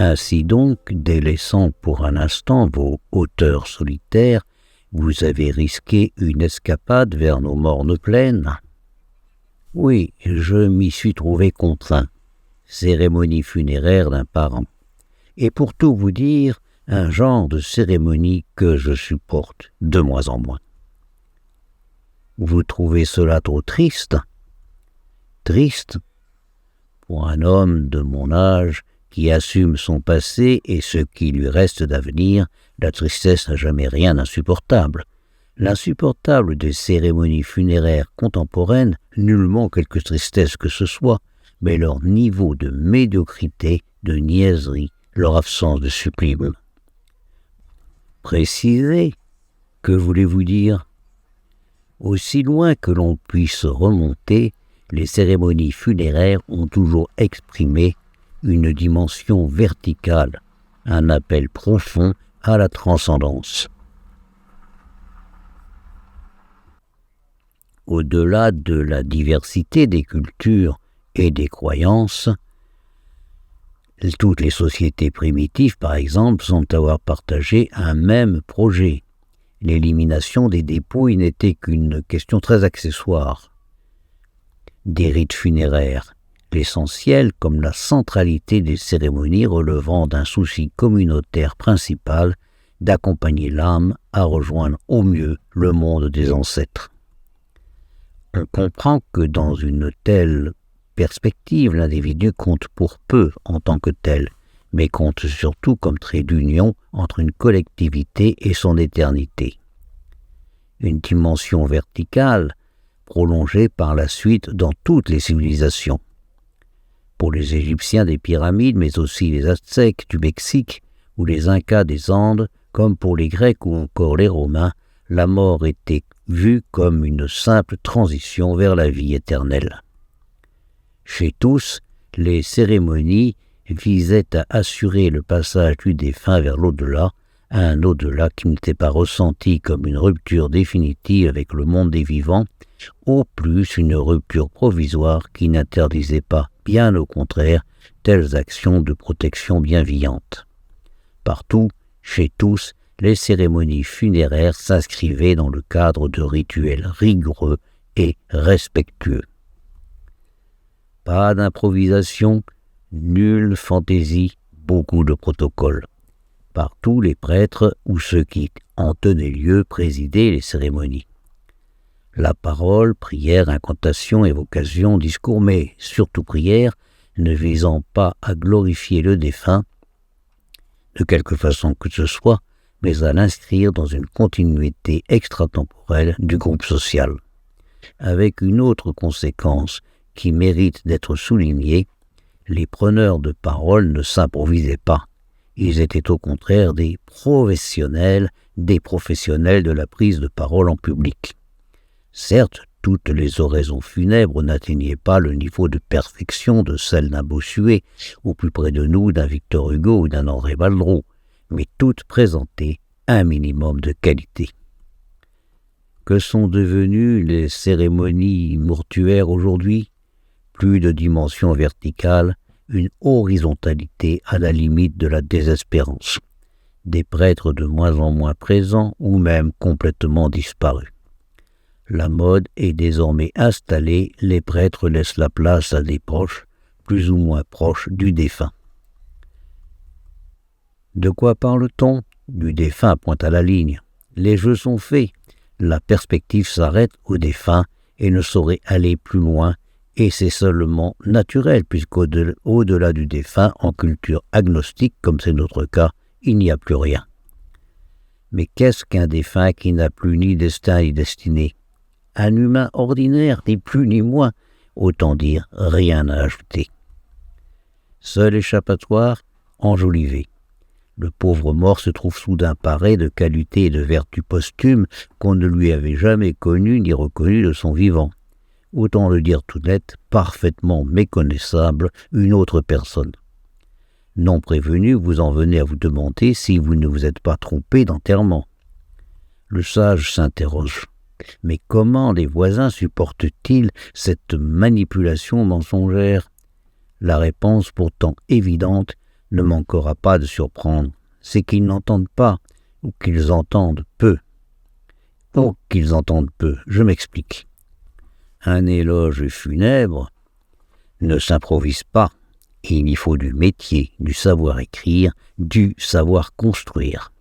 Ainsi donc, délaissant pour un instant vos hauteurs solitaires, vous avez risqué une escapade vers nos mornes plaines. Oui, je m'y suis trouvé contraint. Cérémonie funéraire d'un parent. Et pour tout vous dire, un genre de cérémonie que je supporte de moins en moins. Vous trouvez cela trop triste? Triste? Pour un homme de mon âge qui assume son passé et ce qui lui reste d'avenir, la tristesse n'a jamais rien d'insupportable. L'insupportable des cérémonies funéraires contemporaines, nullement quelque tristesse que ce soit, mais leur niveau de médiocrité, de niaiserie, leur absence de sublime. Précisez, que voulez-vous dire? Aussi loin que l'on puisse remonter, les cérémonies funéraires ont toujours exprimé une dimension verticale, un appel profond à la transcendance. Au-delà de la diversité des cultures et des croyances, toutes les sociétés primitives, par exemple, semblent avoir partagé un même projet. L'élimination des dépouilles n'était qu'une question très accessoire. Des rites funéraires, l'essentiel comme la centralité des cérémonies relevant d'un souci communautaire principal d'accompagner l'âme à rejoindre au mieux le monde des ancêtres. On comprend que dans une telle perspective, l'individu compte pour peu en tant que tel, mais compte surtout comme trait d'union entre une collectivité et son éternité. Une dimension verticale prolongée par la suite dans toutes les civilisations. Pour les Égyptiens des pyramides, mais aussi les Aztèques du Mexique ou les Incas des Andes, comme pour les Grecs ou encore les Romains, la mort était vue comme une simple transition vers la vie éternelle. Chez tous, les cérémonies visaient à assurer le passage du défunt vers l'au-delà, un au-delà qui n'était pas ressenti comme une rupture définitive avec le monde des vivants, au plus une rupture provisoire qui n'interdisait pas, bien au contraire, telles actions de protection bienveillante. Partout, chez tous, les cérémonies funéraires s'inscrivaient dans le cadre de rituels rigoureux et respectueux. Pas d'improvisation, nulle fantaisie, beaucoup de protocoles. Partout, les prêtres ou ceux qui en tenaient lieu présidaient les cérémonies. La parole, prière, incantation, évocation, discours, mais surtout prière, ne visant pas à glorifier le défunt, de quelque façon que ce soit, mais à l'inscrire dans une continuité extratemporelle du groupe social. Avec une autre conséquence qui mérite d'être soulignée, les preneurs de parole ne s'improvisaient pas. Ils étaient au contraire des professionnels de la prise de parole en public. Certes, toutes les oraisons funèbres n'atteignaient pas le niveau de perfection de celle d'un Bossuet, ou plus près de nous d'un Victor Hugo ou d'un André Malraux, mais toutes présentaient un minimum de qualité. Que sont devenues les cérémonies mortuaires aujourd'hui? Plus de dimension verticale, une horizontalité à la limite de la désespérance. Des prêtres de moins en moins présents ou même complètement disparus. La mode est désormais installée, les prêtres laissent la place à des proches, plus ou moins proches du défunt. De quoi parle-t-on? Du défunt pointe à la ligne. Les jeux sont faits, la perspective s'arrête au défunt et ne saurait aller plus loin, et c'est seulement naturel, puisqu'au-delà du défunt, en culture agnostique, comme c'est notre cas, il n'y a plus rien. Mais qu'est-ce qu'un défunt qui n'a plus ni destin ni destinée? Un humain ordinaire, ni plus ni moins, autant dire rien à ajouter. Seul échappatoire, enjolivé. Le pauvre mort se trouve soudain paré de qualités et de vertus posthumes qu'on ne lui avait jamais connues ni reconnues de son vivant. Autant le dire tout net, parfaitement méconnaissable, une autre personne. Non prévenu, vous en venez à vous demander si vous ne vous êtes pas trompé d'enterrement. Le sage s'interroge. Mais comment les voisins supportent-ils cette manipulation mensongère? La réponse pourtant évidente ne manquera pas de surprendre, c'est qu'ils n'entendent pas, ou qu'ils entendent peu. Oh, qu'ils entendent peu, je m'explique. Un éloge funèbre ne s'improvise pas. Il y faut du métier, du savoir-écrire, du savoir-construire.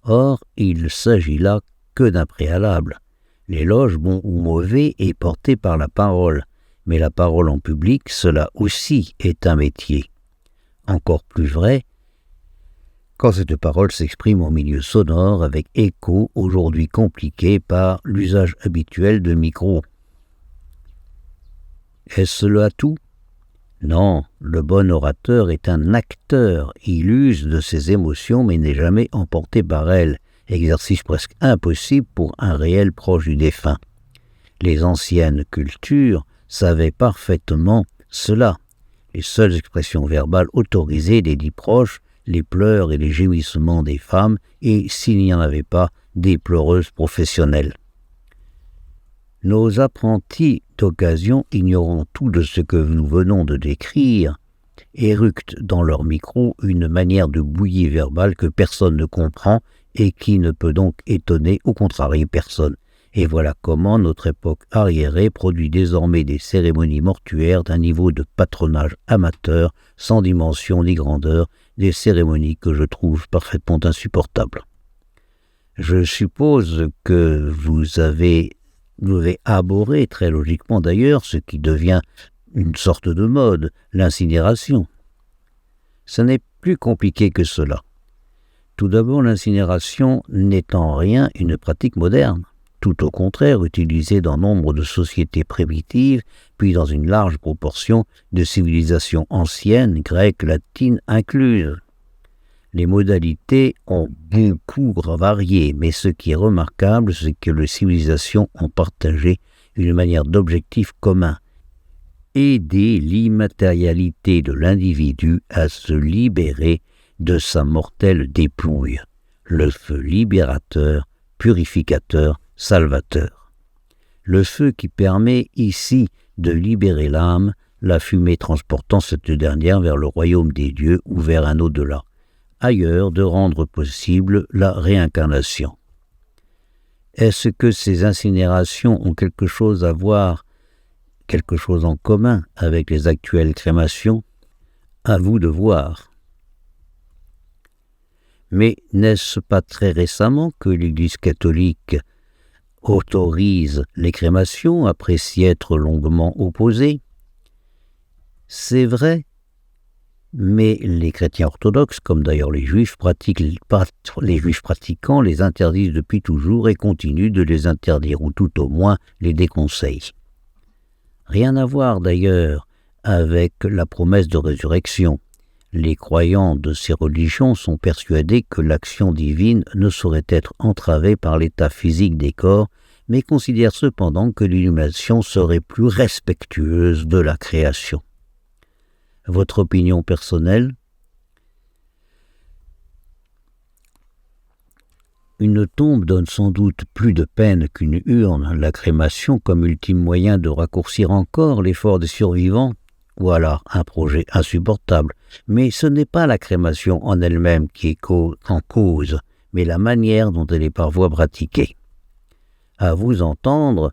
Or, il s'agit là que d'un préalable. L'éloge, bon ou mauvais, est porté par la parole, mais la parole en public, cela aussi est un métier. Encore plus vrai, quand cette parole s'exprime en milieu sonore avec écho, aujourd'hui compliqué par l'usage habituel de micros. Est-ce là tout ? Non, le bon orateur est un acteur, il use de ses émotions mais n'est jamais emporté par elles, exercice presque impossible pour un réel proche du défunt. Les anciennes cultures savaient parfaitement cela. Les seules expressions verbales autorisées des dits proches, les pleurs et les gémissements des femmes, et s'il n'y en avait pas, des pleureuses professionnelles. Nos apprentis d'occasion, ignorant tout de ce que nous venons de décrire, éructent dans leur micro une manière de bouillie verbale que personne ne comprend et qui ne peut donc étonner ou contrarier personne. Et voilà comment notre époque arriérée produit désormais des cérémonies mortuaires d'un niveau de patronage amateur, sans dimension ni grandeur, des cérémonies que je trouve parfaitement insupportables. Je suppose que vous avez abhorré, très logiquement d'ailleurs, ce qui devient une sorte de mode, l'incinération. Ce n'est plus compliqué que cela. Tout d'abord, l'incinération n'est en rien une pratique moderne. Tout au contraire, utilisée dans nombre de sociétés primitives, puis dans une large proportion de civilisations anciennes, grecques, latines incluses. Les modalités ont beaucoup varié, mais ce qui est remarquable, c'est que les civilisations ont partagé une manière d'objectif commun, aider l'immatérialité de l'individu à se libérer de sa mortelle dépouille, le feu libérateur, purificateur, salvateur. Le feu qui permet ici de libérer l'âme, la fumée transportant cette dernière vers le royaume des dieux ou vers un au-delà. Ailleurs, de rendre possible la réincarnation. Est-ce que ces incinérations ont quelque chose à voir, quelque chose en commun avec les actuelles crémations ? À vous de voir. Mais n'est-ce pas très récemment que l'Église catholique autorise les crémations après s'y être longuement opposée? C'est vrai, mais les chrétiens orthodoxes, comme d'ailleurs les juifs pratiquants, les interdisent depuis toujours et continuent de les interdire, ou tout au moins les déconseillent. Rien à voir d'ailleurs avec la promesse de résurrection. Les croyants de ces religions sont persuadés que l'action divine ne saurait être entravée par l'état physique des corps, mais considèrent cependant que l'illumination serait plus respectueuse de la création. Votre opinion personnelle ? Une tombe donne sans doute plus de peine qu'une urne, la crémation comme ultime moyen de raccourcir encore l'effort des survivants. Voilà un projet insupportable, mais ce n'est pas la crémation en elle-même qui est en cause, mais la manière dont elle est parfois pratiquée. À vous entendre,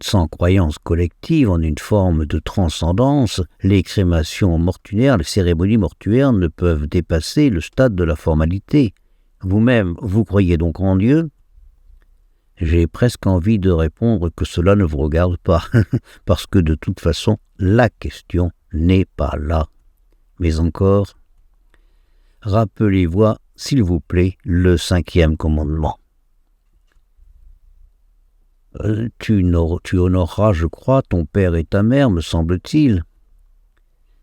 sans croyance collective, en une forme de transcendance, les crémations mortuaires, les cérémonies mortuaires ne peuvent dépasser le stade de la formalité. Vous-même, vous croyez donc en Dieu ? J'ai presque envie de répondre que cela ne vous regarde pas, parce que de toute façon, la question n'est pas là. Mais encore, rappelez-vous, s'il vous plaît, le 5e commandement. Tu honoreras, je crois, ton père et ta mère, me semble-t-il.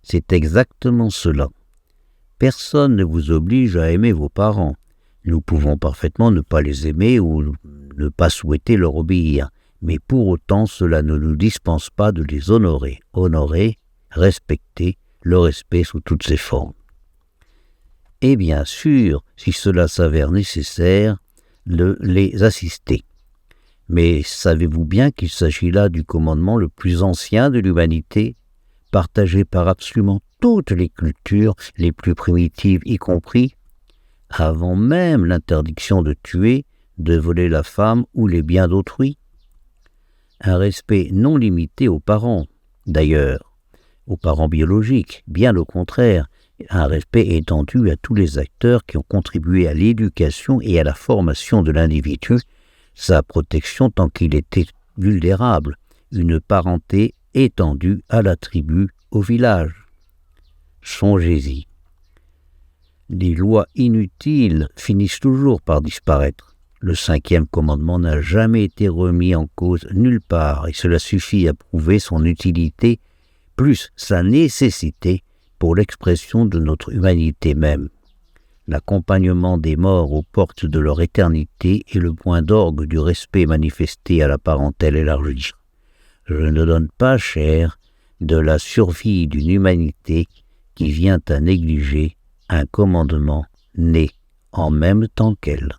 C'est exactement cela. Personne ne vous oblige à aimer vos parents. Nous pouvons parfaitement ne pas les aimer ou ne pas souhaiter leur obéir, mais pour autant cela ne nous dispense pas de les honorer. Honorer, respecter, le respect sous toutes ses formes. Et bien sûr, si cela s'avère nécessaire, les assister. Mais savez-vous bien qu'il s'agit là du commandement le plus ancien de l'humanité ? partagé par absolument toutes les cultures, les plus primitives y compris, avant même l'interdiction de tuer, de voler la femme ou les biens d'autrui. Un respect non limité aux parents, d'ailleurs, aux parents biologiques, bien au contraire, un respect étendu à tous les acteurs qui ont contribué à l'éducation et à la formation de l'individu, sa protection tant qu'il était vulnérable, une parenté étendue à la tribu, au village. Songez-y. Les lois inutiles finissent toujours par disparaître. Le 5e commandement n'a jamais été remis en cause nulle part et cela suffit à prouver son utilité plus sa nécessité pour l'expression de notre humanité même. L'accompagnement des morts aux portes de leur éternité est le point d'orgue du respect manifesté à la parentèle élargie. Je ne donne pas cher de la survie d'une humanité qui vient à négliger un commandement né en même temps qu'elle.